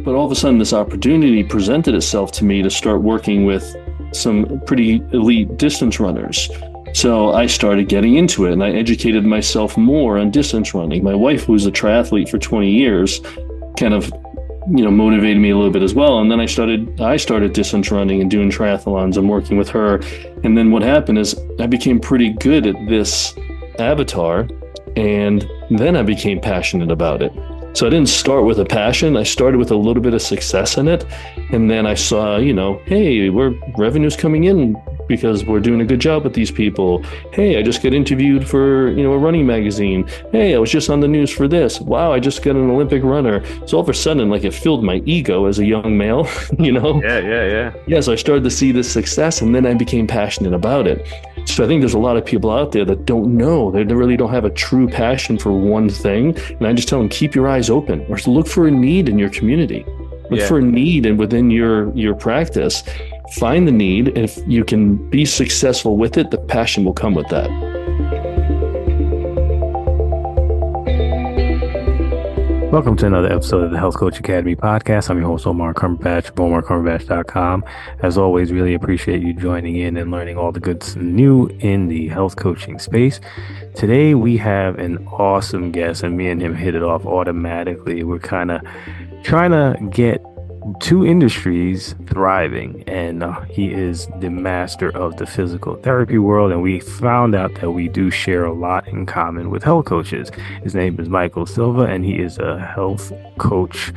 But all of a sudden, this opportunity presented itself to me to start working with some pretty elite distance runners. So I started getting into it and I educated myself more on distance running. My wife, who was a triathlete for 20 years, kind of motivated me a little bit as well. And then I started distance running and doing triathlons and working with her. And then what happened is I became pretty good at this avatar, and then I became passionate about it. So I didn't start with a passion. I started with a little bit of success in it. And then I saw, hey, revenue's coming in because we're doing a good job with these people. Hey, I just got interviewed for, a running magazine. Hey, I was just on the news for this. Wow, I just got an Olympic runner. So all of a sudden, like, it filled my ego as a young male, Yeah. Yeah, so I started to see this success and then I became passionate about it. So I think there's a lot of people out there that don't know. They really don't have a true passion for one thing. And I just tell them, keep your eyes open or look for a need in your community. Look for a need and within your practice. Find the need. And if you can be successful with it, the passion will come with that. Welcome to another episode of the Health Coach Academy podcast. I'm your host, Omar Cumberbatch of OmarCumberbatch.com. As always, really appreciate you joining in and learning all the good new in the health coaching space. Today, we have an awesome guest, and me and him hit it off automatically. We're kind of trying to get two industries thriving, and he is the master of the physical therapy world, and we found out that we do share a lot in common with health coaches. His name is Michael Silva, and he is a health coach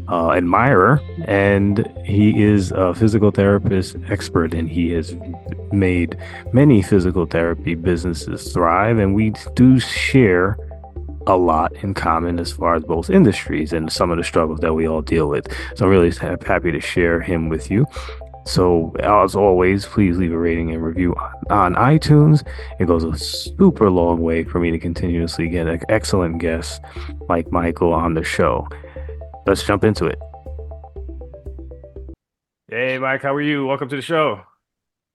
admirer, and he is a physical therapist expert, and he has made many physical therapy businesses thrive, and we do share a lot in common as far as both industries and some of the struggles that we all deal with. So I'm really happy to share him with you. So as always, please leave a rating and review on iTunes. It goes a super long way for me to continuously get an excellent guest like Michael on the show. Let's jump into it. Hey, Mike, how are you? Welcome to the show.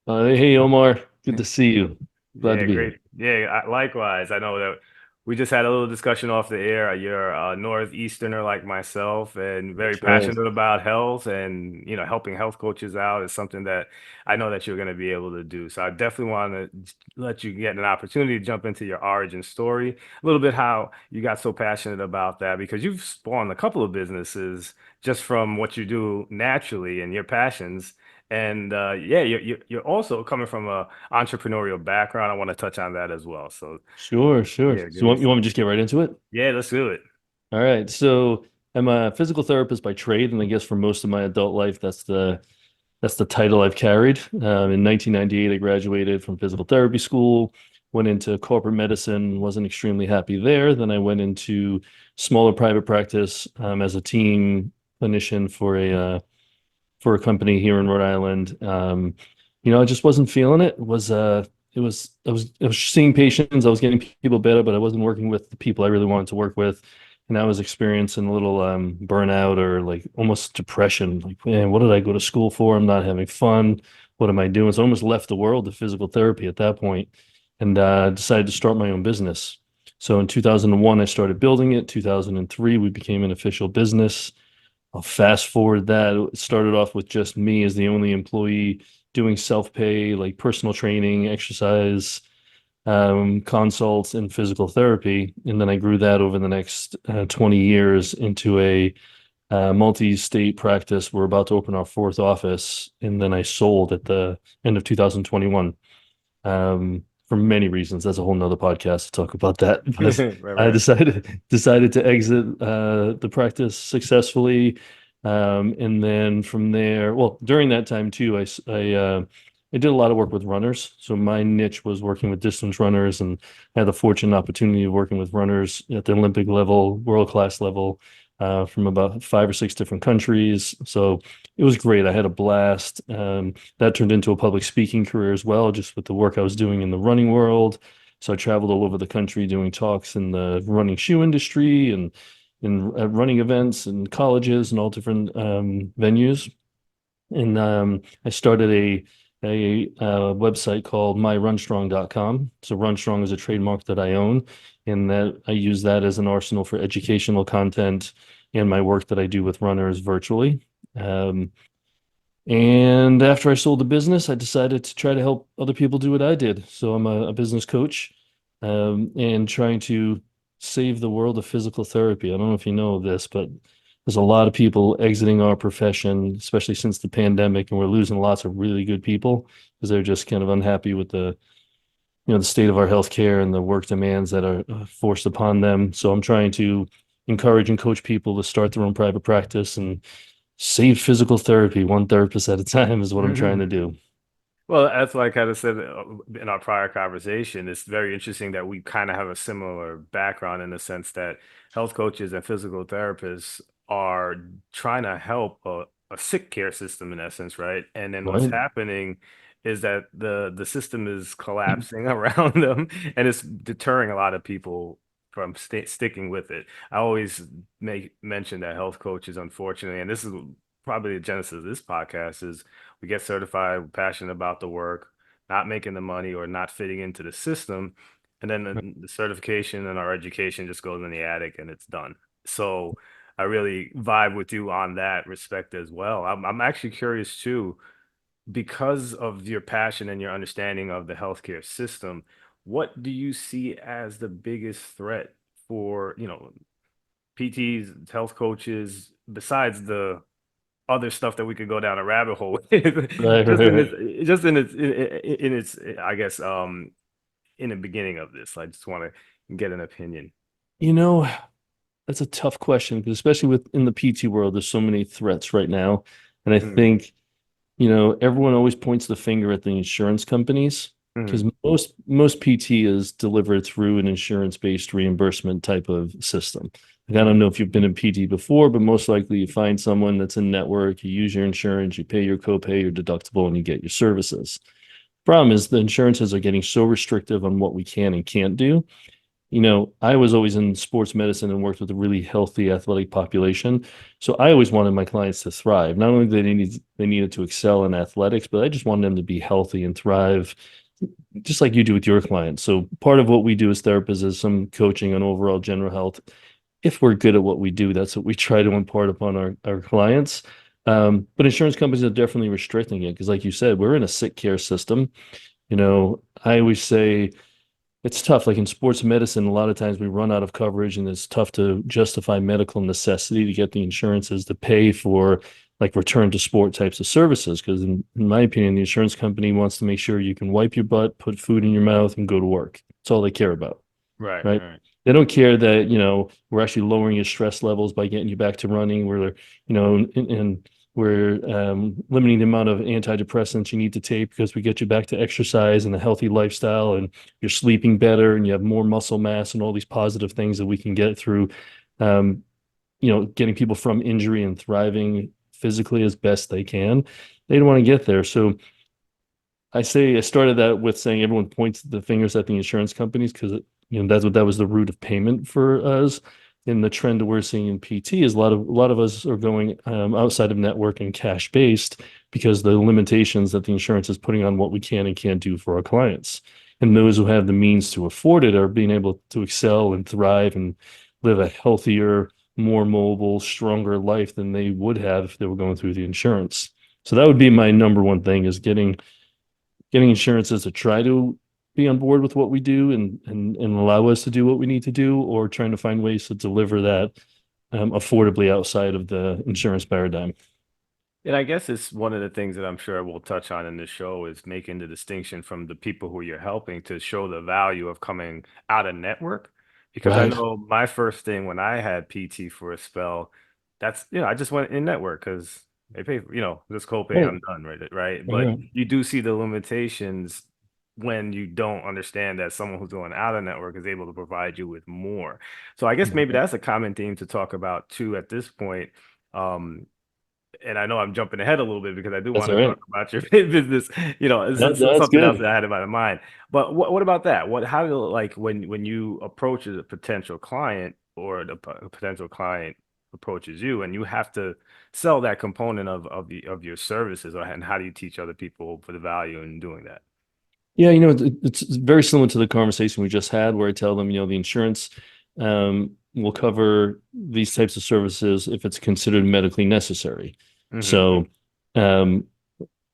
Hey, Omar. Good to see you. Glad to be Great. here. Yeah, likewise. I know that we just had a little discussion off the air. You're a Northeasterner like myself and very That's right. passionate about health, and, helping health coaches out is something that I know that you're going to be able to do. So I definitely want to let you get an opportunity to jump into your origin story, a little bit how you got so passionate about that, because you've spawned a couple of businesses just from what you do naturally and your passions. And you're also coming from a entrepreneurial background. I want to touch on that as well. So Sure. So yeah, give you want me to just get right into it? yeah, let's do it. All right. So I'm a physical therapist by trade, and I guess for most of my adult life, that's the title I've carried. In 1998, I graduated from physical therapy school, went into corporate medicine, wasn't extremely happy there. Then I went into smaller private practice as a team clinician for a company here in Rhode Island. I just wasn't feeling it. I was seeing patients, I was getting people better, but I wasn't working with the people I really wanted to work with. And I was experiencing a little burnout or like almost depression. Like, man, what did I go to school for? I'm not having fun. What am I doing? So I almost left the world of physical therapy at that point and decided to start my own business. So in 2001, I started building it. 2003, we became an official business. I'll fast forward that. It started off with just me as the only employee doing self-pay, like personal training, exercise, consults, and physical therapy. And then I grew that over the next 20 years into a multi-state practice. We're about to open our fourth office. And then I sold at the end of 2021. For many reasons. That's a whole nother podcast to talk about that. But I Right. decided to exit the practice successfully. And then from there, well, during that time too, I did a lot of work with runners. So my niche was working with distance runners, and I had the fortunate opportunity of working with runners at the Olympic level, world-class level, from about 5 or 6 different countries. So it was great. I had a blast. That turned into a public speaking career as well, just with the work I was doing in the running world. So I traveled all over the country doing talks in the running shoe industry and at running events and colleges and all different venues. And I started a website called myrunstrong.com. So Runstrong is a trademark that I own, and that I use that as an arsenal for educational content, and my work that I do with runners virtually. Um, and after I sold the business, I decided to try to help other people do what I did. So I'm a business coach, and trying to save the world of physical therapy. I don't know if you know this, but there's a lot of people exiting our profession, especially since the pandemic, and we're losing lots of really good people because they're just kind of unhappy with the state of our healthcare and the work demands that are forced upon them. So I'm trying to encourage and coach people to start their own private practice and save physical therapy one therapist at a time is what I'm trying to do. Well, that's why I kind of said in our prior conversation. It's very interesting that we kind of have a similar background in the sense that health coaches and physical therapists are trying to help a sick care system in essence, right? And then what's Right. happening is that the system is collapsing around them, and it's deterring a lot of people from sticking with it. I always make mention that health coaches, unfortunately, and this is probably the genesis of this podcast, is we get certified, we're passionate about the work, not making the money or not fitting into the system. And then the certification and our education just goes in the attic and it's done. So I really vibe with you on that respect as well. I'm actually curious too, because of your passion and your understanding of the healthcare system, what do you see as the biggest threat for, PTs, health coaches, besides the other stuff that we could go down a rabbit hole with, Right, just right, in right. its I guess in the beginning of this. I just want to get an opinion. You know, that's a tough question because especially within the PT world, there's so many threats right now. And I Mm, think, everyone always points the finger at the insurance companies because mm, most PT is delivered through an insurance-based reimbursement type of system. Like, I don't mm, know if you've been in PT before, but most likely you find someone that's in network, you use your insurance, you pay your copay, your deductible, and you get your services. Problem is the insurances are getting so restrictive on what we can and can't do. I was always in sports medicine and worked with a really healthy athletic population. So I always wanted my clients to thrive. Not only did they needed to excel in athletics, but I just wanted them to be healthy and thrive, just like you do with your clients. So part of what we do as therapists is some coaching on overall general health. If we're good at what we do, that's what we try to impart upon our clients. But insurance companies are definitely restricting it because, like you said, we're in a sick care system. I always say it's tough. Like in sports medicine, a lot of times we run out of coverage and it's tough to justify medical necessity to get the insurances to pay for like return to sport types of services. Because in my opinion, the insurance company wants to make sure you can wipe your butt, put food in your mouth, and go to work. That's all they care about, right, right? right. They don't care that, we're actually lowering your stress levels by getting you back to running. And we're limiting the amount of antidepressants you need to take because we get you back to exercise and a healthy lifestyle, and you're sleeping better and you have more muscle mass and all these positive things that we can get through, um, getting people from injury and thriving physically as best they can. They don't want to get there. So I started that with saying everyone points the fingers at the insurance companies because that was the root of payment for us. And the trend that we're seeing in PT is a lot of us are going outside of network and cash based because the limitations that the insurance is putting on what we can and can't do for our clients. And those who have the means to afford it are being able to excel and thrive and live a healthier, more mobile, stronger life than they would have if they were going through the insurance. So that would be my number one thing is getting insurances to try to be on board with what we do and allow us to do what we need to do, or trying to find ways to deliver that affordably outside of the insurance paradigm. And I guess it's one of the things that I'm sure we'll touch on in the show is making the distinction from the people who you're helping to show the value of coming out of network. Because I Right. know my first thing when I had PT for a spell, I just went in network because they pay, this copay, Right. I'm done, right? Right. But Right. you do see the limitations when you don't understand that someone who's going out of network is able to provide you with more. So I guess maybe Right. that's a common theme to talk about too at this point. Um, and I know I'm jumping ahead a little bit because I do That's want all to talk right. about your business. It's That's something else that good. I had in my mind. But what about that? How do like when you approach a potential client or a potential client approaches you and you have to sell that component of your services, and how do you teach other people for the value in doing that? Yeah, it's very similar to the conversation we just had, where I tell them, the insurance. will cover these types of services if it's considered medically necessary. Hmm. So, um,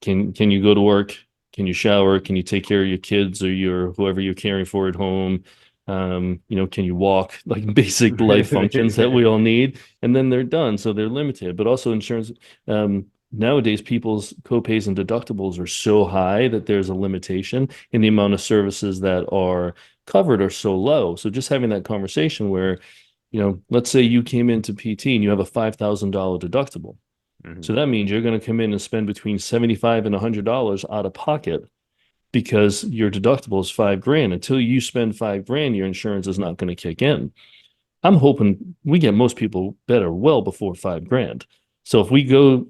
can you go to work? Can you shower? Can you take care of your kids or your whoever you're caring for at home? Can you walk? Like basic life functions that we all need, and then they're done. So they're limited. But also insurance, nowadays people's copays and deductibles are so high that there's a limitation in the amount of services that are covered are so low. So just having that conversation where, let's say you came into PT and you have a $5,000 deductible. Hmm. So that means you're going to come in and spend between 75 and $100 out of pocket because your deductible is 5 grand. Until you spend 5 grand, your insurance is not going to kick in. I'm hoping we get most people better well before 5 grand. So if we go,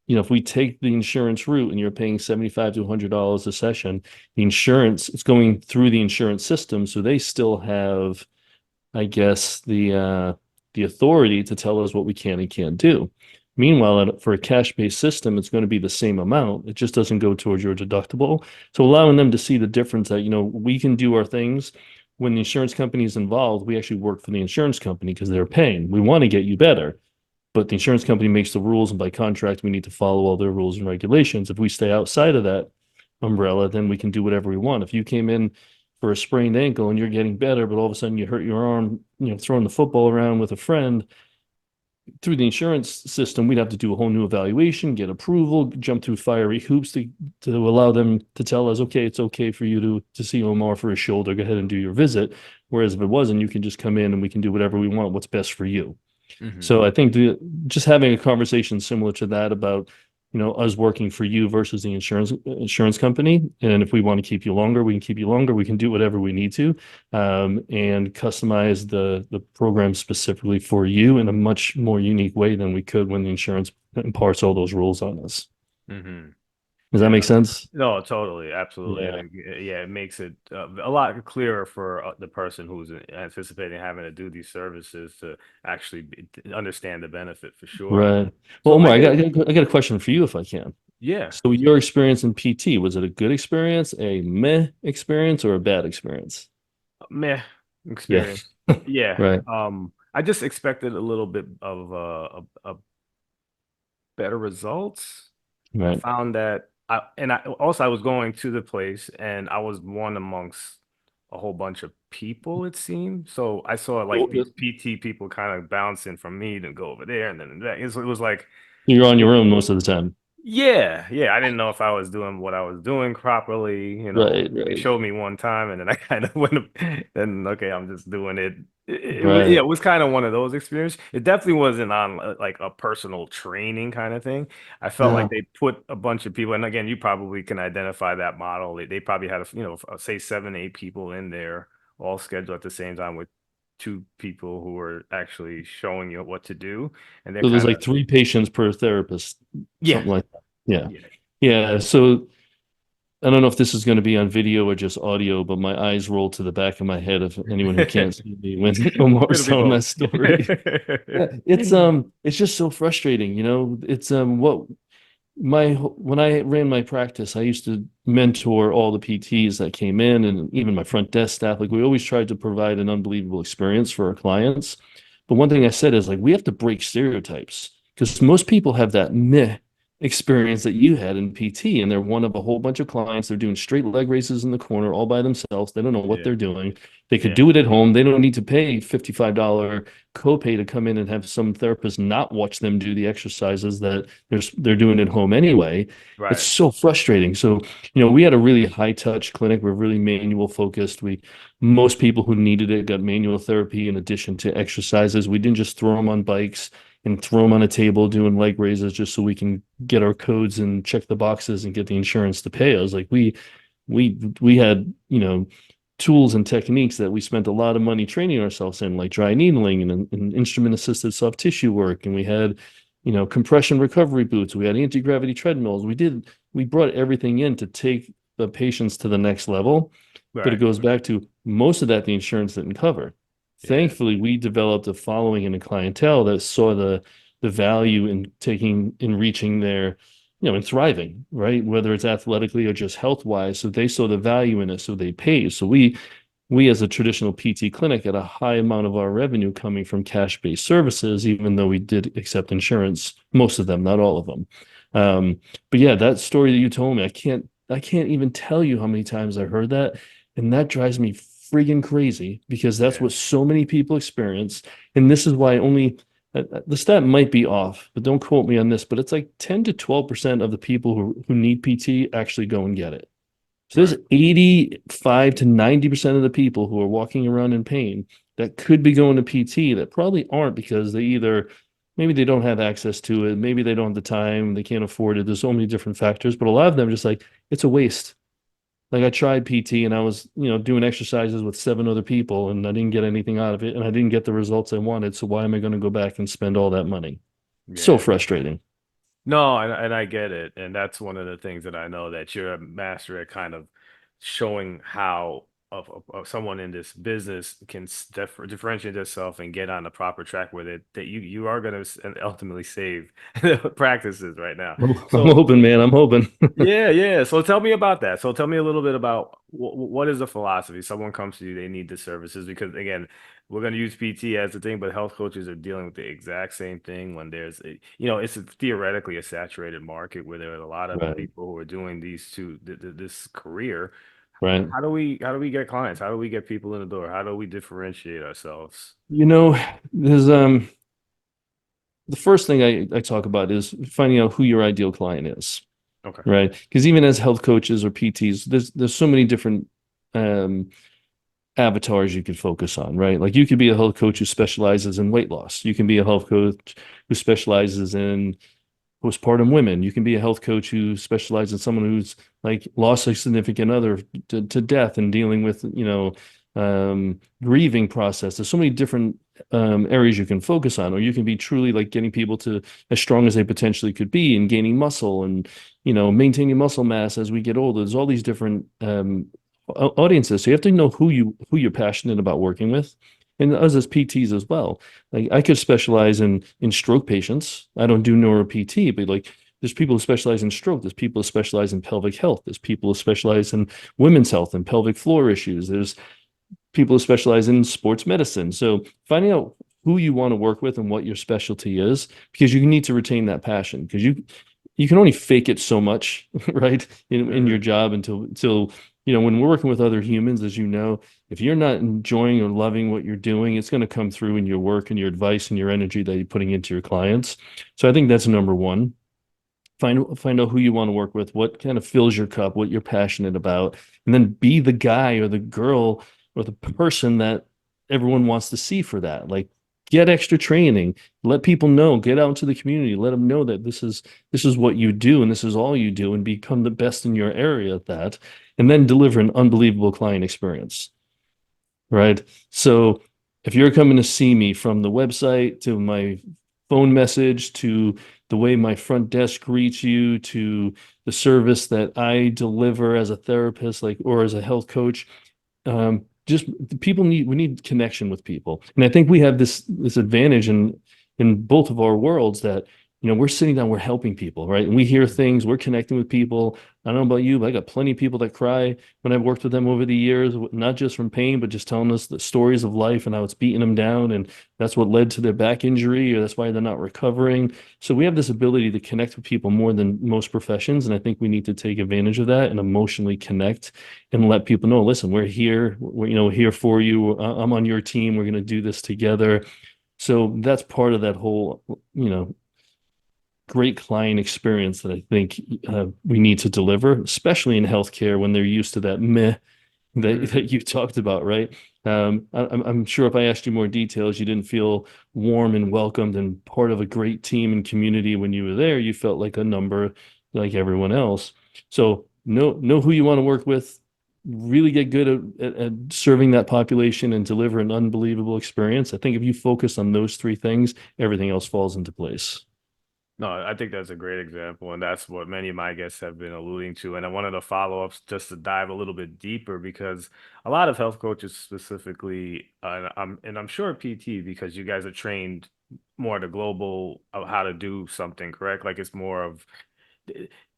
if we take the insurance route and you're paying 75 to $100 a session, the insurance, it's going through the insurance system. So they still have, I guess, the authority to tell us what we can and can't do. Meanwhile, for a cash-based system, it's going to be the same amount. It just doesn't go towards your deductible. So allowing them to see the difference that, we can do our things. When the insurance company is involved, we actually work for the insurance company because they're paying. We want to get you better, but the insurance company makes the rules, and by contract, we need to follow all their rules and regulations. If we stay outside of that umbrella, then we can do whatever we want. If you came in for a sprained ankle and you're getting better, but all of a sudden you hurt your arm, throwing the football around with a friend, through the insurance system, we'd have to do a whole new evaluation, get approval, jump through fiery hoops to allow them to tell us, okay, it's okay for you to see Omar for his shoulder. Go ahead and do your visit. Whereas if it wasn't, you can just come in and we can do whatever we want, what's best for you. Hmm. So I think just having a conversation similar to that about, us working for you versus the insurance company. And if we want to keep you longer, we can keep you longer. We can do whatever we need to, and customize the program specifically for you in a much more unique way than we could when the insurance imparts all those rules on us. Hmm. Does that Yeah. make sense? No, totally, absolutely. Yeah. Yeah, it makes it a lot clearer for the person who's anticipating having to do these services to actually understand the benefit for sure. Right. Well, So Omar, I guess, I got a question for you if I can. yeah, So your experience in PT, was it a good experience, a meh experience, or a bad experience? meh Yeah. experience. Yeah. Right. I just expected a little bit of a better results. I Right. found that I was going to the place and I was one amongst a whole bunch of people, it seemed. So I saw like Well, these PT people kind of bouncing from me to go over there and then back. It was like you're on your own most of the time. yeah, yeah. I didn't know if I was doing what I was doing properly. Right, They right, showed me one time, and then I kind of went. Then okay, I'm just doing it. Yeah, right. it was kind of one of those experiences. It definitely wasn't on like a personal training kind of thing. I felt like No, they put a bunch of people, and again, you probably can identify that model. They probably had say 7, 8 people in there, all scheduled at the same time with two people who were actually showing you what to do, and they're so there's kind of like 3 patients per therapist, yeah, something like that. Yeah. yeah. Yeah. So I don't know if this is going to be on video or just audio, but my eyes roll to the back of my head of anyone who can't see me when Omar's It'll be telling both. that story. Yeah, it's just so frustrating, It's what my when I ran my practice, I used to mentor all the PTs that came in and even my front desk staff. Like we always tried to provide an unbelievable experience for our clients. But one thing I said is like we have to break stereotypes because most people have that meh experience that you had in PT, and they're one of a whole bunch of clients. They're doing straight leg raises in the corner all by themselves. They don't know what Yeah, they're doing. They could yeah, do it at home. They don't need to pay $55 copay to come in and have some therapist not watch them do the exercises that they're doing at home anyway. It's right. so frustrating. So, we had a really high touch clinic. We're really manual focused. Most people who needed it got manual therapy in addition to exercises. We didn't just throw them on bikes and throw them on a table doing leg raises just so we can get our codes and check the boxes and get the insurance to pay us. Like we had, tools and techniques that we spent a lot of money training ourselves in, like dry needling and instrument assisted soft tissue work. And we had, compression recovery boots. We had anti-gravity treadmills. We brought everything in to take the patients to the next level. But it Right. goes back to most of that the insurance didn't cover. Yeah. Thankfully, we developed a following and a clientele that saw the value in reaching their, and thriving, right? Whether it's athletically or just health wise. So they saw the value in it, so they paid. So we as a traditional PT clinic had a high amount of our revenue coming from cash-based services, even though we did accept insurance, most of them, not all of them. Um, but yeah, that story that you told me, I can't even tell you how many times I heard that. And that drives me friggin' crazy because that's Yeah. what so many people experience. And this is why only the stat might be off, but don't quote me on this, but it's like 10 to 12% of the people who need PT actually go and get it. So there's Right. 85 to 90% of the people who are walking around in pain that could be going to PT that probably aren't because they either maybe they don't have access to it, maybe they don't have the time, they can't afford it. There's so many different factors, but a lot of them are just like it's a waste. Like I tried PT and I was, doing exercises with seven other people and I didn't get anything out of it and I didn't get the results I wanted. So why am I going to go back and spend all that money? So Yeah. frustrating. No, and I get it. And that's one of the things that I know that you're a master at kind of showing how of someone in this business can differentiate themselves and get on the proper track with it, that you are going to ultimately save practices right now. I'm So hoping, man. I'm hoping. yeah, yeah. So tell me about that. So tell me a little bit about what is the philosophy? Someone comes to you, they need the services because again, we're going to use PT as the thing, but health coaches are dealing with the exact same thing when it's theoretically a saturated market where there are a lot of Right. people who are doing this career. Right. How do we get clients? How do we get people in the door? How do we differentiate ourselves? You know, there's the first thing I talk about is finding out who your ideal client is, Okay. right? Because even as health coaches or PTs, there's so many different um avatars you could focus on, right? Like you could be a health coach who specializes in weight loss. You can be a health coach who specializes in postpartum women. You can be a health coach who specializes in someone who's like lost a significant other to death and dealing with, grieving process. There's so many different areas you can focus on, or you can be truly like getting people to as strong as they potentially could be and gaining muscle and, maintaining muscle mass as we get older. There's all these different audiences. So you have to know who you're passionate about working with. And us as PTs as well. Like I could specialize in stroke patients. I don't do neuro PT, but like there's people who specialize in stroke. There's people who specialize in pelvic health. There's people who specialize in women's health and pelvic floor issues. There's people who specialize in sports medicine. So finding out who you want to work with and what your specialty is, because you need to retain that passion. Because you can only fake it so much, right? In your Hmm. job until when we're working with other humans, as you know, if you're not enjoying or loving what you're doing, it's going to come through in your work and your advice and your energy that you're putting into your clients. So I think that's number one. Find out who you want to work with, what kind of fills your cup, what you're passionate about, and then be the guy or the girl or the person that everyone wants to see for that. Like get extra training, let people know, get out into the community, let them know that this is what you do and this is all you do and become the best in your area at that, and then deliver an unbelievable client experience, right? So if you're coming to see me from the website to my phone message to the way my front desk greets you to the service that I deliver as a therapist, like or as a health coach, just we need connection with people. And I think we have this advantage in both of our worlds that we're sitting down, we're helping people, right? And we hear things, we're connecting with people. I don't know about you, but I got plenty of people that cry when I've worked with them over the years, not just from pain, but just telling us the stories of life and how it's beating them down. And that's what led to their back injury, or that's why they're not recovering. So we have this ability to connect with people more than most professions. And I think we need to take advantage of that and emotionally connect and let people know, listen, we're here, we're here for you. I'm on your team. We're going to do this together. So that's part of that whole, great client experience that I think we need to deliver, especially in healthcare when they're used to that meh that Hmm. you talked about, right? I'm sure if I asked you more details, you didn't feel warm and welcomed and part of a great team and community when you were there. You felt like a number like everyone else. So know who you want to work with, really get good at serving that population and deliver an unbelievable experience. I think if you focus on those three things, everything else falls into place. No, I think that's a great example, and that's what many of my guests have been alluding to. And I wanted to follow up just to dive a little bit deeper because a lot of health coaches specifically, and I'm sure PT, because you guys are trained more at a global of how to do something, correct? Like it's more of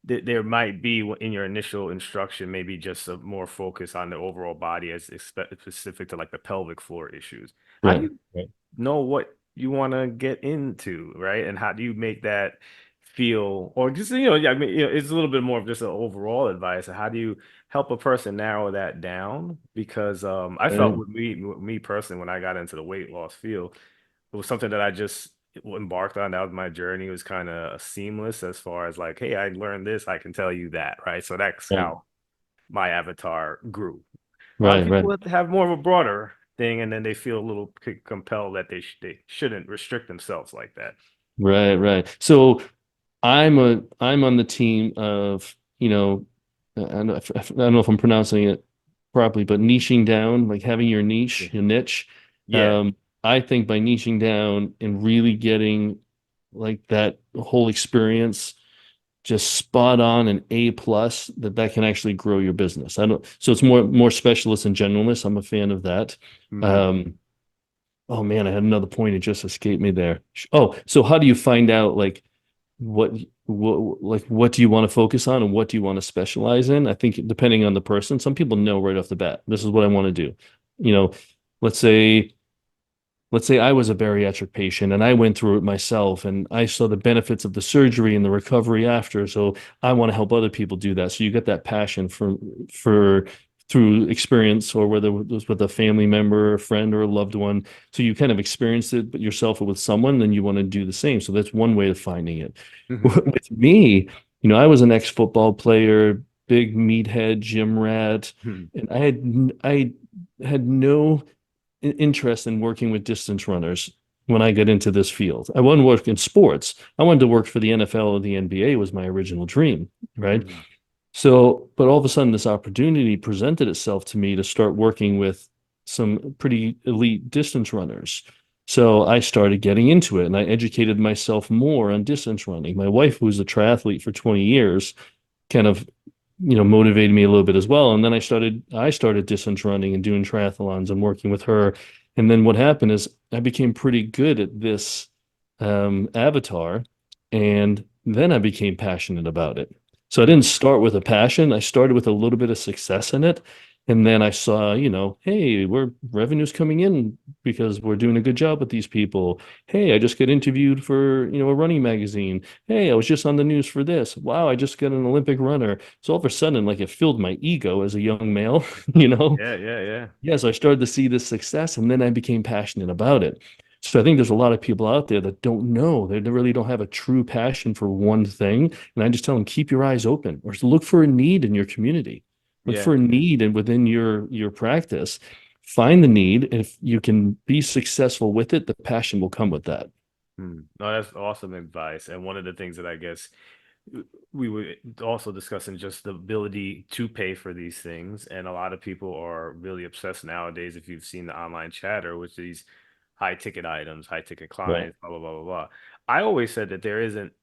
there might be in your initial instruction, maybe just a more focus on the overall body as specific to like the pelvic floor issues. How do Right. you Right. know what you want to get into, right? And how do you make that feel, or just, yeah, I mean, it's a little bit more of just an overall advice. How do you help a person narrow that down? Because I felt Right. with me personally, when I got into the weight loss field, it was something that I just embarked on. That was my journey. It was kind of seamless as far as like, hey, I learned this, I can tell you that, right? So that's Right. how my avatar grew. A lot of Right. people Right. have more of a broader thing, and then they feel a little compelled that they shouldn't restrict themselves like that. Right. Right. So I'm on the team of, I don't know if I'm pronouncing it properly, but niching down, like having your Yeah. niche, your niche. Yeah. Um, I think by niching down and really getting like that whole experience just spot on and A plus, that can actually grow your business. I don't, so it's more specialist and generalist. I'm a fan of that. Hmm. Um, oh man, I had another point. It just escaped me there. Oh, so how do you find out like what what do you want to focus on and what do you want to specialize in? I think depending on the person, some people know right off the bat, this is what I want to do. You know, let's say let's say I was a bariatric patient and I went through it myself and I saw the benefits of the surgery and the recovery after. So I want to help other people do that. So you get that passion for through experience or whether it was with a family member, a friend, or a loved one. So you kind of experienced it, but yourself or with someone, then you want to do the same. So that's one way of finding it. Hmm. With me, I was an ex-football player, big meathead, gym rat, and I had no interest in working with distance runners when I got into this field. I wanted to work in sports. I wanted to work for the NFL or the NBA was my original dream, right? Hmm. So, but all of a sudden this opportunity presented itself to me to start working with some pretty elite distance runners. So I started getting into it and I educated myself more on distance running. My wife, who was a triathlete for 20 years, kind of motivated me a little bit as well. And then I started distance running and doing triathlons and working with her. And then what happened is I became pretty good at this avatar, and then I became passionate about it. So I didn't start with a passion. I started with a little bit of success in it. And then I saw, hey, revenue's coming in because we're doing a good job with these people. Hey, I just got interviewed for, a running magazine. Hey, I was just on the news for this. Wow, I just got an Olympic runner. So all of a sudden, like it filled my ego as a young male, you know? Yeah, yeah, yeah. Yeah, so I started to see this success and then I became passionate about it. So I think there's a lot of people out there that don't know. They really don't have a true passion for one thing. And I just tell them, keep your eyes open or look for a need in your community. Look Yeah. for a need and within your practice. Find the need. And if you can be successful with it, the passion will come with that. No, that's awesome advice. And one of the things that I guess we were also discussing just the ability to pay for these things. And a lot of people are really obsessed nowadays, if you've seen the online chatter, with these high ticket items, high ticket Right. clients, blah, blah, blah, blah, blah. I always said that there isn't,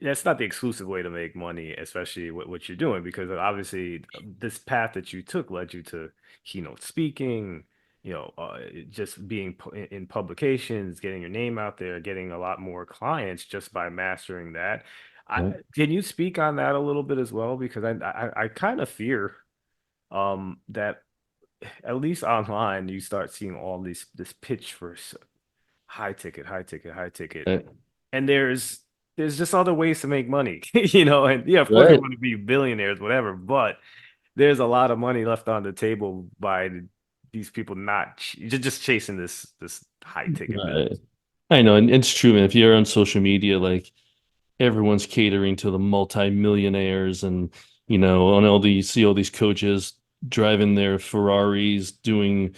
that's not the exclusive way to make money, especially with what you're doing, because obviously this path that you took led you to keynote speaking, just being in publications, getting your name out there, getting a lot more clients just by mastering that. I, Right. can you speak on that a little bit as well? Because I kind of fear that at least online you start seeing all this pitch for high ticket, high ticket, high ticket, Right. and there's just other ways to make money, and yeah, of course we Right. want to be billionaires, whatever, but there's a lot of money left on the table by these people not just chasing this high ticket Right. business. I know, and it's true, man. If you're on social media, like everyone's catering to the multi-millionaires and on all these see all these coaches driving their Ferraris doing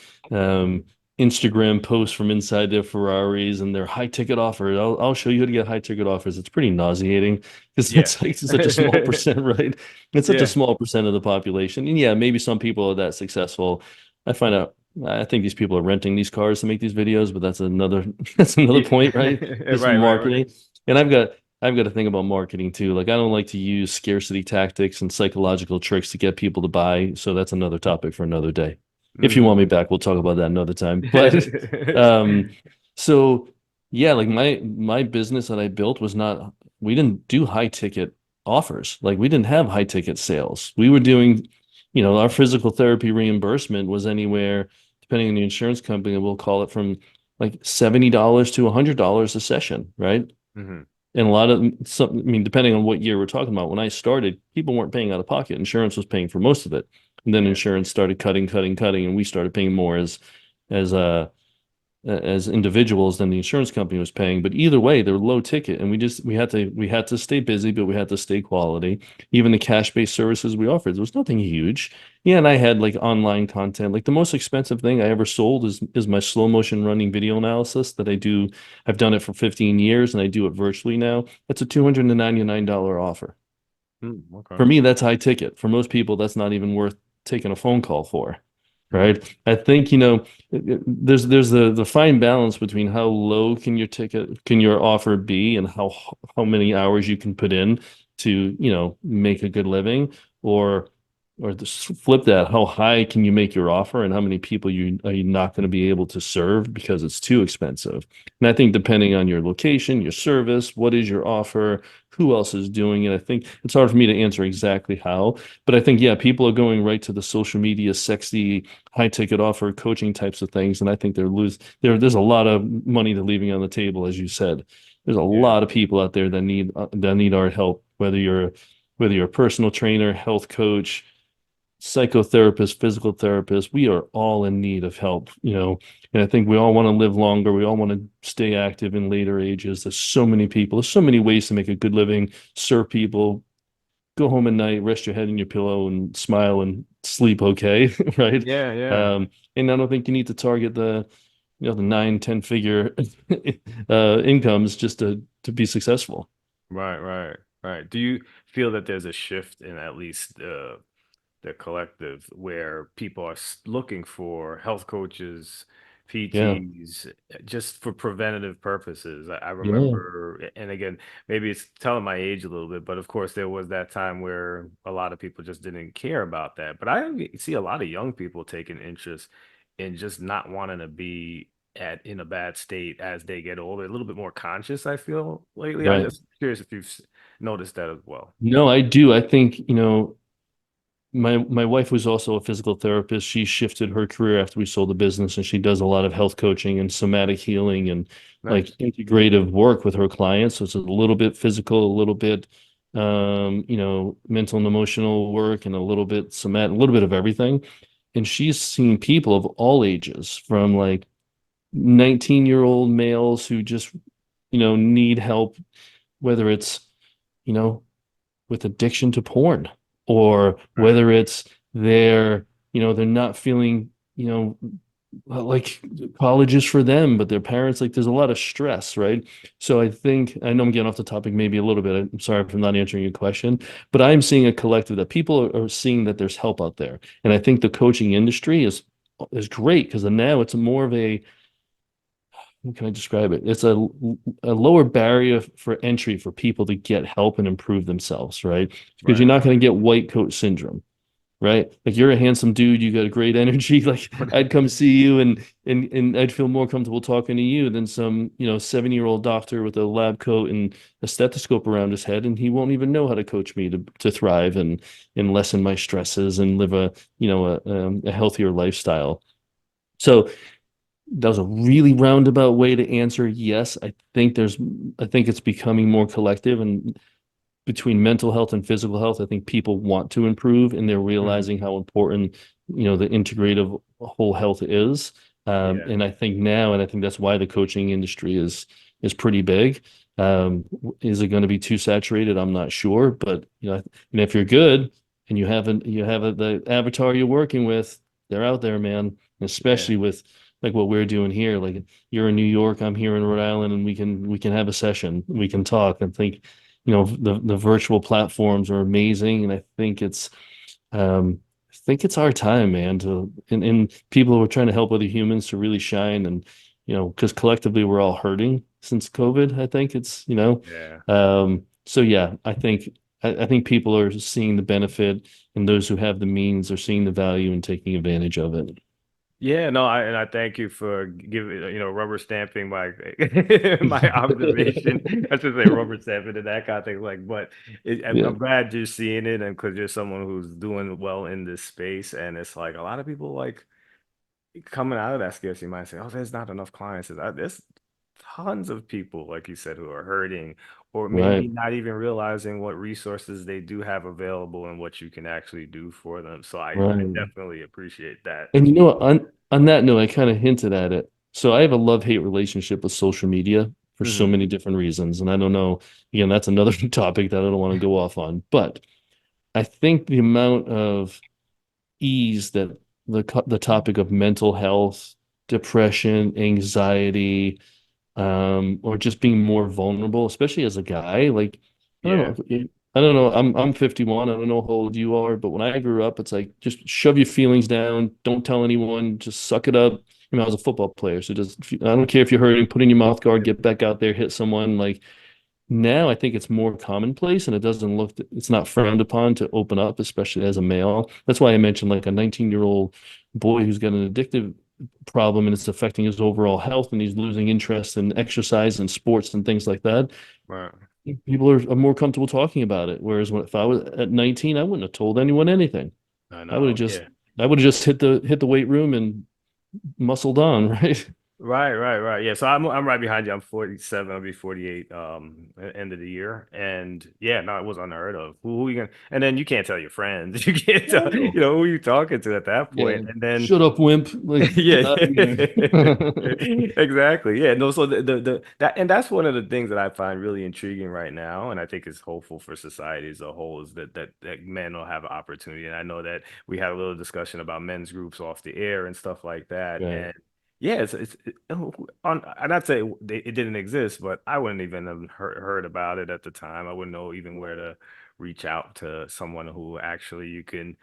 Instagram posts from inside their Ferraris and their high ticket offers. I'll show you how to get high ticket offers. It's pretty nauseating because Yeah. it's like it's such a small percent, right? It's such a Yeah. small percent of the population. And yeah, maybe some people are that successful. I find out I think these people are renting these cars to make these videos, but that's another that's another Yeah. point, right? It's Right, right, right. marketing. And I've got to think about marketing too. Like I don't like to use scarcity tactics and psychological tricks to get people to buy. So that's another topic for another day. If you Mm. want me back, we'll talk about that another time. But um, so yeah, like my business that I built was not we didn't do high ticket offers. Like we didn't have high ticket sales. We were doing, our physical therapy reimbursement was anywhere, depending on the insurance company, we'll call it from like $70 to $100 a session, right? Hmm. And a lot of some, I mean, depending on what year we're talking about, when I started, people weren't paying out of pocket. Insurance was paying for most of it. And then Yeah. insurance started cutting, and we started paying more as uh as individuals than the insurance company was paying. But either way, they're low ticket, and we had to stay busy, but we had to stay quality. Even the cash-based services we offered, there was nothing huge. Yeah, and I had like online content. Like the most expensive thing I ever sold is my slow motion running video analysis that I do. I've done it for 15 years and I do it virtually now. That's a $299 offer. Okay. For me, that's high ticket. For most people, that's not even worth taking a phone call for, Hmm. right? I think, there's the fine balance between how low can your offer be and how many hours you can put in to, make a good living, or just flip that, how high can you make your offer and how many people are you not going to be able to serve because it's too expensive. And I think depending on your location, your service, what is your offer, who else is doing it? I think it's hard for me to answer exactly how, but I think, yeah, people are going right to the social media, sexy, high ticket offer coaching types of things. And I think there's a lot of money they're leaving on the table, as you said. There's a Yeah. lot of people out there that need our help, whether you're a personal trainer, health coach, psychotherapist, physical therapist, we are all in need of help. And I think we all want to live longer. We all want to stay active in later ages. There's so many people, there's so many ways to make a good living, serve people, go home at night, rest your head in your pillow and smile and sleep okay, right? Yeah. Yeah. And I don't think you need to target the 9, 10 figure incomes just to be successful. Right. Right. Right. Do you feel that there's a shift in at least the collective where people are looking for health coaches, Yeah. PTs, just for preventative purposes? I Yeah. remember, and again, maybe it's telling my age a little bit, but of course, there was that time where a lot of people just didn't care about that. But I see a lot of young people taking interest in just not wanting to be in a bad state as they get older, a little bit more conscious, I feel lately. I'm Right. just curious if you've noticed that as well. No, I do. I think, my wife was also a physical therapist. She shifted her career after we sold the business, and she does a lot of health coaching and somatic healing and like Nice. integrative work with her clients. So it's a little bit physical, a little bit mental and emotional work, and a little bit somatic, a little bit of everything. And she's seen people of all ages, from like 19-year-old males who just, need help, whether it's, you know, with addiction to porn, or Right. whether it's they're not feeling, like college is for them, but their parents, like there's a lot of stress, right? So I know I'm getting off the topic maybe a little bit. I'm sorry if I'm not answering your question, but I'm seeing a collective that people are seeing that there's help out there. And I think the coaching industry is great because now it's more of a, how can I describe it? It's a lower barrier for entry for people to get help and improve themselves, right? Because you're Right. not going to get white coat syndrome, right? Like you're a handsome dude, you got a great energy. Like I'd come see you and I'd feel more comfortable talking to you than some, 70-year-old doctor with a lab coat and a stethoscope around his head, and he won't even know how to coach me to thrive and lessen my stresses and live a healthier lifestyle. So that was a really roundabout way to answer. Yes, I think it's becoming more collective, and between mental health and physical health, I think people want to improve and they're Mhm. realizing how important, the integrative whole health is. Yeah. And I think now, and I think that's why the coaching industry is pretty big. Is it going to be too saturated? I'm not sure, but and if you're good and the avatar you're working with, they're out there, man. Yeah. Especially with like what we're doing here. Like you're in New York, I'm here in Rhode Island, and we can have a session, we can talk and think. The virtual platforms are amazing, and I think it's our time, man, and people who are trying to help other humans to really shine, and because collectively we're all hurting since COVID. I think Yeah. so yeah, I think people are seeing the benefit, and those who have the means are seeing the value and taking advantage of it. Yeah, no, I thank you for giving, rubber stamping my my observation. I should say rubber stamping in that context. Like, but Yeah, I'm glad you're seeing it, and because you're someone who's doing well in this space, and it's like a lot of people like coming out of that scarcity mindset. Say, oh, there's not enough clients. There's tons of people, like you said, who are hurting, or right, maybe not even realizing what resources they do have available and what you can actually do for them. So I right. definitely appreciate that. And you know what, on that note, I kind of hinted at it. So I have a love-hate relationship with social media for so Hmm. many different reasons. And I don't know, again, that's another topic that I don't want to go off on. But I think the amount of ease that the topic of mental health, depression, anxiety, or just being more vulnerable, especially as a guy. Like, I don't Yeah. know. I don't know. I'm 51. I don't know how old you are, but when I grew up, it's like just shove your feelings down. Don't tell anyone. Just suck it up. I was a football player, so just I don't care if you're hurting, put in your mouth guard, get back out there, hit someone. Like now, I think it's more commonplace, and it's not frowned upon to open up, especially as a male. That's why I mentioned like a 19-year-old boy who's got an addictive problem and it's affecting his overall health, and he's losing interest in exercise and sports and things like that. Right. People are more comfortable talking about it. Whereas if I was at 19, I wouldn't have told anyone anything. I I would have know. just Yeah. I would have just hit the weight room and muscled on, right? Right. Yeah. So I'm right behind you. I'm 47. I'll be 48 end of the year. And yeah, no, it was unheard of. Who you gonna and then you can't tell your friends. You can't tell, No. who you talking to at that Yeah. point. And then Shut up, wimp. Like, yeah, get out of here. exactly. Yeah, no, so the that and that's one of the things that I find really intriguing right now, and I think is hopeful for society as a whole, is that men will have an opportunity. And I know that we had a little discussion about men's groups off the air and stuff like that. Right. And yeah, on. I'm not saying it didn't exist, but I wouldn't even have heard about it at the time. I wouldn't know even where to reach out to someone who actually you can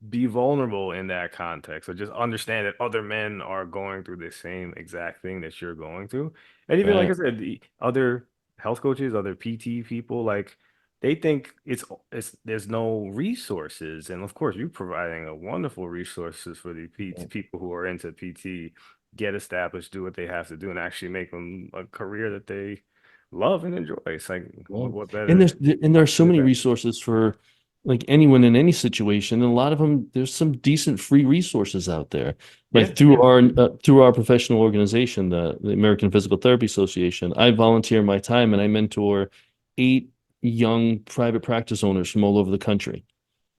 be vulnerable in that context, or just understand that other men are going through the same exact thing that you're going through. And even like I Right. said, the other health coaches, other PT people, like they think it's there's no resources. And of course, you're providing a wonderful resources for the PT people who are into PT, get established, do what they have to do, and actually make them a career that they love and enjoy. It's like Well, what and better there are so many opportunity than resources for like anyone in any situation, and a lot of them there's some decent free resources out there. yeah, Like through our professional organization, the American Physical Therapy Association, I volunteer my time and I mentor 8 young private practice owners from all over the country.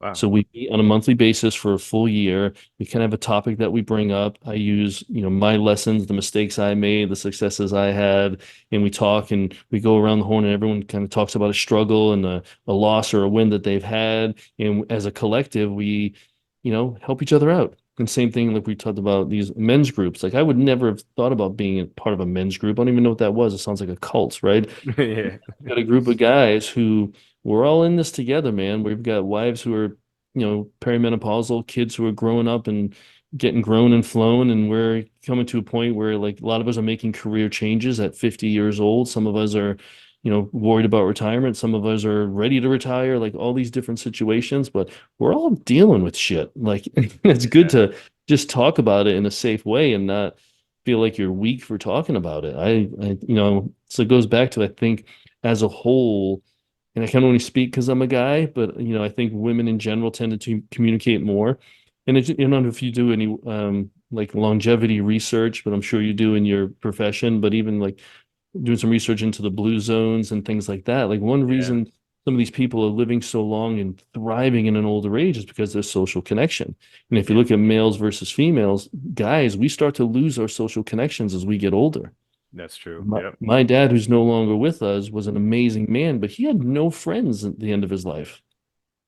wow. So we meet on a monthly basis for a full year. We kind of have a topic that we bring up. I use, my lessons, the mistakes I made, the successes I had, and we talk and we go around the horn and everyone kind of talks about a struggle and a loss or a win that they've had. And as a collective, we, help each other out. And same thing, like we talked about these men's groups. Like I would never have thought about being a part of a men's group. I don't even know what that was. It sounds like a cult, right? Yeah. Got a group of guys who we're all in this together, man. We've got wives who are, perimenopausal, kids who are growing up and getting grown and flown, and we're coming to a point where like a lot of us are making career changes at 50 years old. Some of us are, worried about retirement. Some of us are ready to retire, like all these different situations, but we're all dealing with shit. Like it's good Yeah. to just talk about it in a safe way and not feel like you're weak for talking about it. So it goes back to, I think, as a whole, and I can only speak because I'm a guy, but I think women in general tend to communicate more. And I don't know if you do any like longevity research, but I'm sure you do in your profession, but even like doing some research into the blue zones and things like that. Like one Yeah. reason some of these people are living so long and thriving in an older age is because there's social connection. And if you Yeah. look at males versus females, guys, we start to lose our social connections as we get older. That's true. My, Yep. my dad, who's no longer with us, was an amazing man, but he had no friends at the end of his life.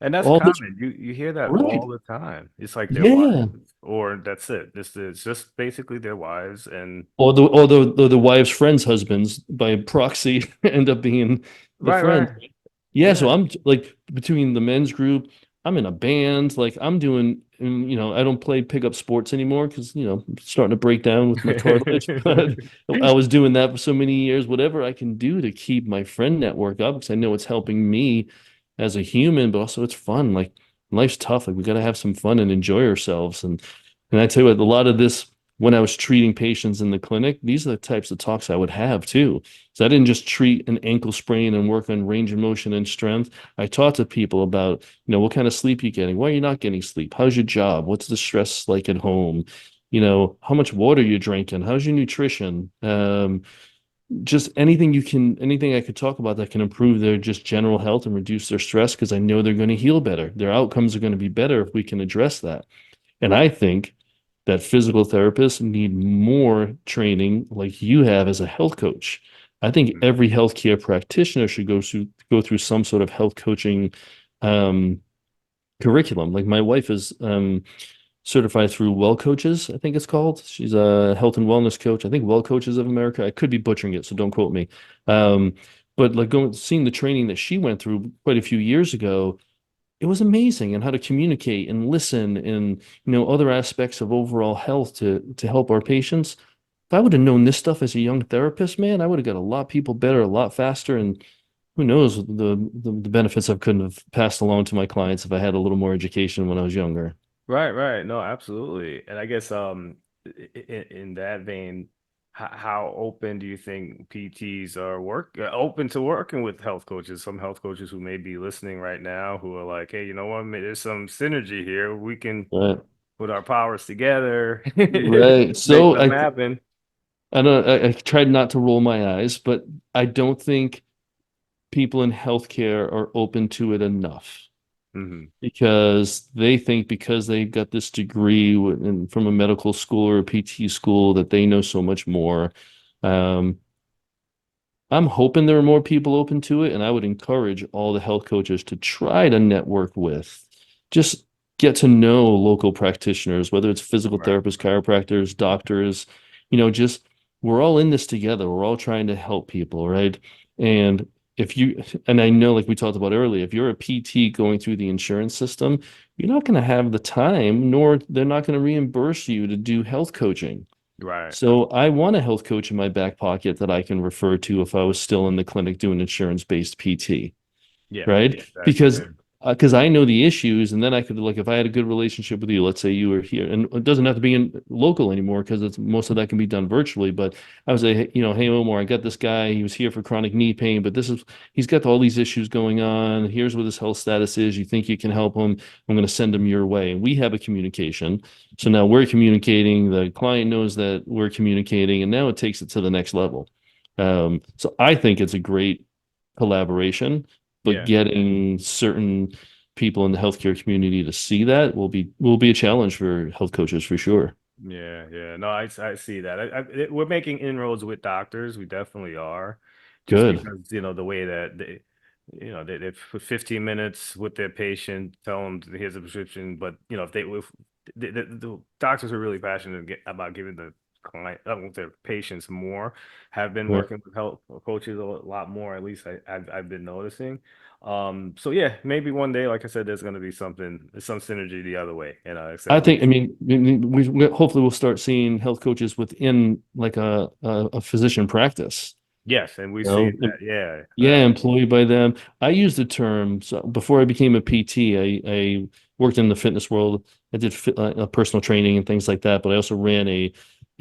And that's All his common. You hear that all right. the time. It's like their Yeah. wives, or that's it. This is just basically their wives, and Or the wives' friends' husbands by proxy end up being the friends. right. Yeah, so Yeah. I'm like between the men's group, I'm in a band, like I'm doing, and I don't play pickup sports anymore because, I'm starting to break down with my cartilage. But I was doing that for so many years, whatever I can do to keep my friend network up because I know it's helping me as a human, but also it's fun. Like life's tough. Like we got to have some fun and enjoy ourselves. And And I tell you what, a lot of this, when I was treating patients in the clinic, these are the types of talks I would have too. So I didn't just treat an ankle sprain and work on range of motion and strength. I talked to people about, what kind of sleep you're getting. Why are you not getting sleep? How's your job? What's the stress like at home? How much water you're drinking? How's your nutrition? Just anything I could talk about that can improve their just general health and reduce their stress because I know they're going to heal better. Their outcomes are going to be better if we can address that. And I think that physical therapists need more training like you have as a health coach. I think Mhm. every healthcare practitioner should go through some sort of health coaching um, curriculum. Like my wife is certified through Well Coaches, I think it's called. She's a health and wellness coach. I think Well Coaches of America. I could be butchering it, so don't quote me. Um, but like seeing the training that she went through quite a few years ago, it was amazing and how to communicate and listen and other aspects of overall health to help our patients. If I would have known this stuff as a young therapist, man, I would have got a lot of people better a lot faster. And who knows the benefits I couldn't have passed along to my clients if I had a little more education when I was younger. Right, right. No, absolutely. And I guess in that vein, how open do you think PTs are open to working with health coaches? Some health coaches who may be listening right now who are like, hey, you know what? There's some synergy here. We can Right. put our powers together, Right. make So something happen. I don't I tried not to roll my eyes, but I don't think people in healthcare are open to it enough. Hmm. Because they think because they got this degree from a medical school or a PT school that they know so much more. Um, I'm hoping there are more people open to it, and I would encourage all the health coaches to try to network with, just get to know local practitioners, whether it's physical Right, therapists, chiropractors, doctors, just we're all in this together. We're all trying to help people, right? And if you, and I know, like we talked about earlier, if you're a PT going through the insurance system, you're not going to have the time, nor they're not going to reimburse you to do health coaching. right. So I want a health coach in my back pocket that I can refer to if I was still in the clinic doing insurance-based PT, Yeah, right? exactly. Because I know the issues, and then I could like if I had a good relationship with you, let's say you were here, and it doesn't have to be in local anymore because it's most of that can be done virtually. But I was like, hey Omar, I got this guy. He was here for chronic knee pain, but he's got all these issues going on. Here's what his health status is. You think you can help him? I'm going to send him your way. And we have a communication. So now we're communicating. The client knows that we're communicating, and now it takes it to the next level. So I think it's a great collaboration, but Yeah. getting certain people in the healthcare community to see that will be a challenge for health coaches for sure. Yeah, yeah. No, I see that. We're making inroads with doctors. We definitely are, just Good. because the way that they put 15 minutes with their patient, tell them here's a prescription. But if the doctors are really passionate about giving the their patients more, have been Right. working with health coaches a lot more. At least I've been noticing. So yeah, maybe one day, like I said, there's going to be some synergy the other way, except I we think, I mean, we hopefully we'll start seeing health coaches within like a physician practice. Yes, and we You see know, that. Yeah, Yeah, employed by them. I use the term. So before I became a PT, I worked in the fitness world. I did personal training and things like that, but I also ran a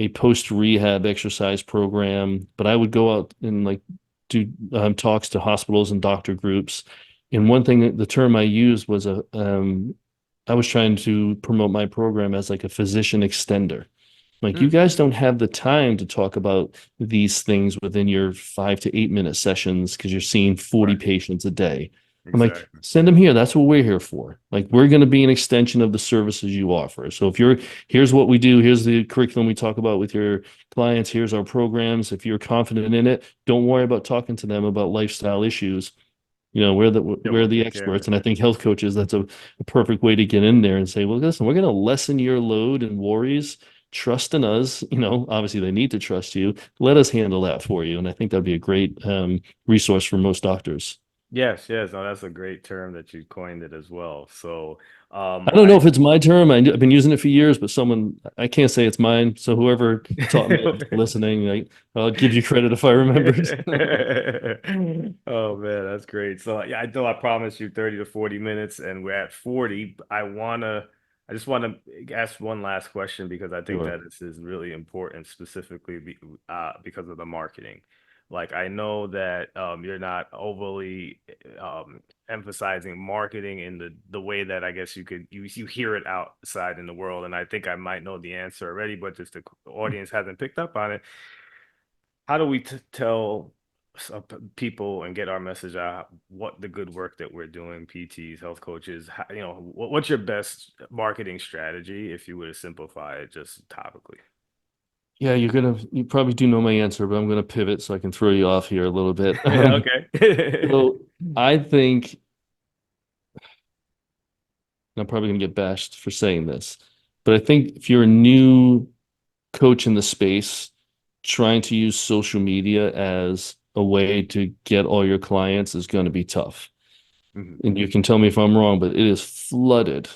post rehab exercise program. But I would go out and like do talks to hospitals and doctor groups. And one thing the term I used was I was trying to promote my program as like a physician extender. Like you mm, guys don't have the time to talk about these things within your 5 to 8 minute sessions because you're seeing 40 right, patients a day. I'm like, exactly. send them here. That's what we're here for. Like we're going to be an extension of the services you offer. So here's what we do. Here's the curriculum we talk about with your clients. Here's our programs. If you're confident in it, don't worry about talking to them about lifestyle issues. We're the Yeah, we're we'll the take care of experts, it. and I think health coaches, that's a perfect way to get in there and say, well, listen, we're going to lessen your load and worries. Trust in us. Obviously they need to trust you. Let us handle that for you. And I think that'd be a great resource for most doctors. Yes, yes. No, that's a great term that you coined it as well. So, I don't know if it's my term. I've been using it for years, but I can't say it's mine. So whoever taught me it, listening, I'll give you credit if I remembered. Oh man, that's great. So yeah, I know I promised you 30 to 40 minutes and we're at 40. I wanna I just want to ask one last question because I think Sure. that this is really important, specifically because of the marketing. Like I know that you're not overly emphasizing marketing in the way that I guess you hear it outside in the world, and I think I might know the answer already, but just the audience hasn't picked up on it. How do we tell people and get our message out what the good work that we're doing, PTs, health coaches, what's your best marketing strategy if you were to simplify it just topically? Yeah, you probably do know my answer, but I'm gonna pivot so I can throw you off here a little bit. Okay. So I think I'm probably gonna get bashed for saying this, but I think if you're a new coach in the space, trying to use social media as a way to get all your clients is going to be tough. Mhm. And you can tell me if I'm wrong, but it is flooded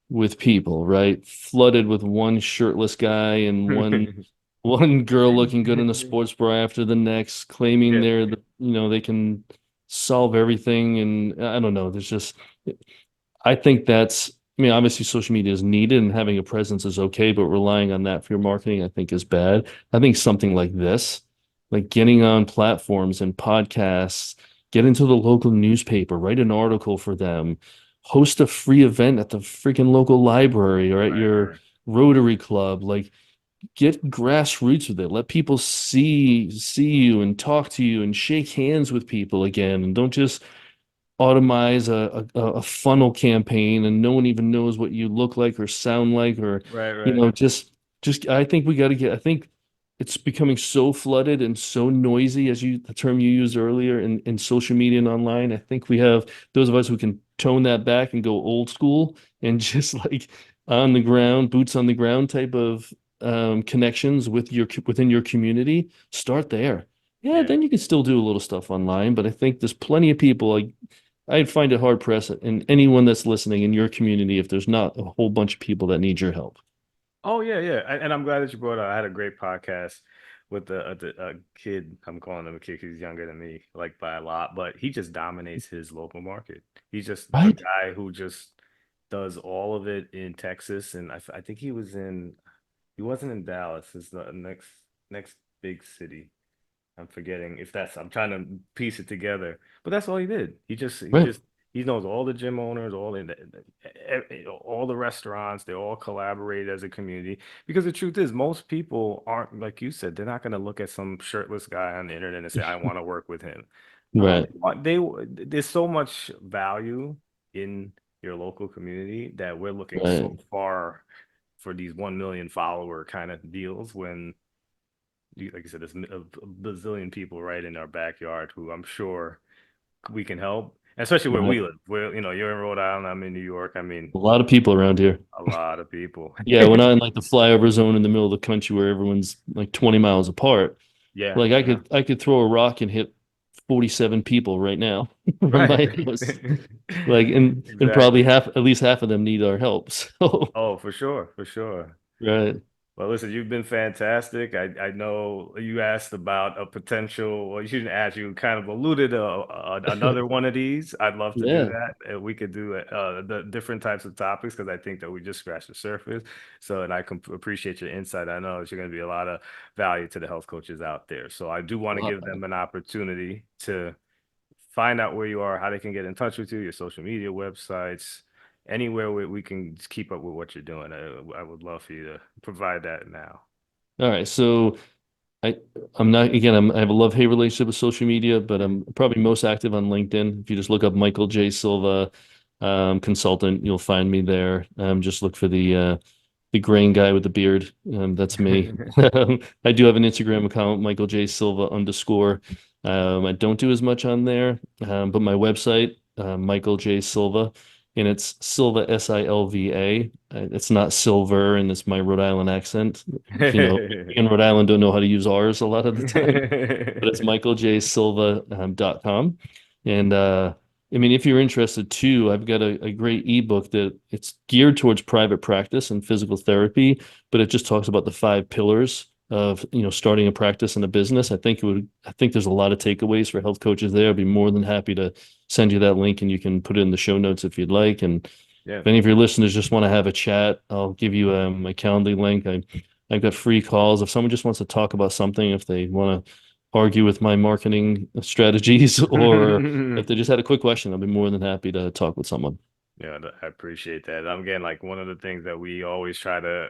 with people, right? Flooded with one shirtless guy and one girl looking good in a sports bra after the next, claiming Yeah, they can solve everything. And I don't know. I think I mean, obviously social media is needed and having a presence is okay, but relying on that for your marketing, I think is bad. I think something like this, like getting on platforms and podcasts, get into the local newspaper, write an article for them, host a free event at the freaking local library or at your right. Rotary Club, like get grassroots with it. Let people see you and talk to you and shake hands with people again. And don't just automize a funnel campaign and no one even knows what you look like or sound like or Right, you right. know just I think we got to get I think it's becoming so flooded and so noisy as you the term you used earlier in social media and online. I think we have those of us who can tone that back and go old school and just like on the ground, boots on the ground type of connections with within your community. Start there. Yeah, Yeah. then you can still do a little stuff online, but I think there's plenty of people like I'd find it hard pressed in anyone that's listening in your community if there's not a whole bunch of people that need your help. Oh yeah, yeah, and I'm glad that you brought up. I had a great podcast with a kid. I'm calling him a kid 'cause he's younger than me, like by a lot, but he just dominates his local market. He's just a Right? guy who just does all of it in Texas, and I think he wasn't in Dallas. It's the next big city. I'm forgetting if that's, I'm trying to piece it together, but that's all he did. Right. He knows all the gym owners, all the restaurants. They all collaborate as a community because the truth is, most people aren't like you said. They're not going to look at some shirtless guy on the internet and say, "I want to work with him." Right. There's so much value in your local community that we're looking so Right. far for these 1 million follower kind of deals when like I said, there's a bazillion people right in our backyard who I'm sure we can help, especially where Right. we live. Where you're in Rhode Island, I'm in New York. I mean, A lot of people around here. a lot of people. Yeah, we're not in like the flyover zone in the middle of the country where everyone's like 20 miles apart. Yeah, Like yeah, I could throw a rock and hit 47 people right now from right. my house. Like and probably Exactly. at least half of them need our help. So Oh, for sure, for sure. right. Well, listen, you've been fantastic. I know you asked about a potential, well, you shouldn't ask, you kind of alluded another one of these. I'd love to do Yeah. that. We could do the different types of topics because I think that we just scratched the surface. So, and I can appreciate your insight. I know there's going to be a lot of value to the health coaches out there. So I do want to give them an opportunity to find out where you are, how they can get in touch with you, your social media websites, anywhere we can just keep up with what you're doing. I would love for you to provide that now. All right. So I I'm not again I have a love-hate relationship with social media, but I'm probably most active on LinkedIn. If you just look up Michael J. Silva consultant, you'll find me there. Just look for the graying guy with the beard. That's me. I do have an Instagram account, Michael J. Silva underscore. I don't do as much on there, but my website, Michael J. Silva, and it's Silva Silva. It's not silver, and it's my Rhode Island accent. In Rhode Island don't know how to use ours a lot of the time, but it's michaeljsilva dot com. And I mean, if you're interested too, I've got a great ebook that it's geared towards private practice and physical therapy, but it just talks about the 5 pillars of, starting a practice and a business. I think there's a lot of takeaways for health coaches there. I'd be more than happy to send you that link and you can put it in the show notes if you'd like. And Yeah. If any of your listeners just want to have a chat, I'll give you my Calendly link. I've got free calls. If someone just wants to talk about something, if they want to argue with my marketing strategies, or if they just had a quick question, I'll be more than happy to talk with someone. Yeah, I appreciate that. Again, like one of the things that we always try to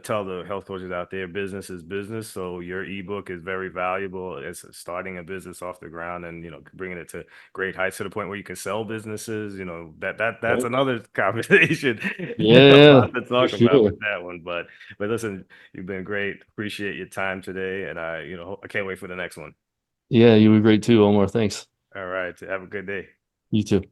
tell the health coaches out there, business is business. So your ebook is very valuable. It's starting a business off the ground and, bringing it to great heights to the point where you can sell businesses. That's Right. another conversation. A Yeah, lot to for talk about sure. with that one. But listen, you've been great. Appreciate your time today. And I can't wait for the next one. Yeah, you were great too, Omar. Thanks. All right. Have a good day. You too.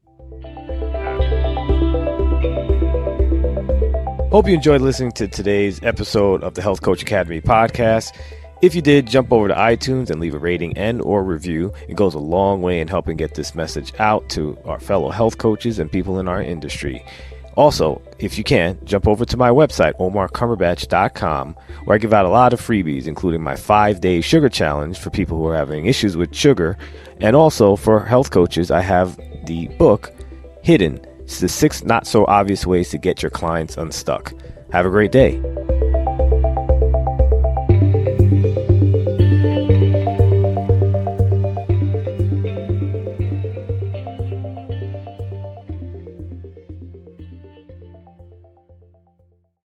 Hope you enjoyed listening to today's episode of the Health Coach Academy podcast. If you did, jump over to iTunes and leave a rating and or review. It goes a long way in helping get this message out to our fellow health coaches and people in our industry. Also, if you can, jump over to my website, omarcumberbatch.com, where I give out a lot of freebies, including my 5-day sugar challenge for people who are having issues with sugar. And also for health coaches, I have the book, Hidden. It's the 6 not so obvious ways to get your clients unstuck. Have a great day.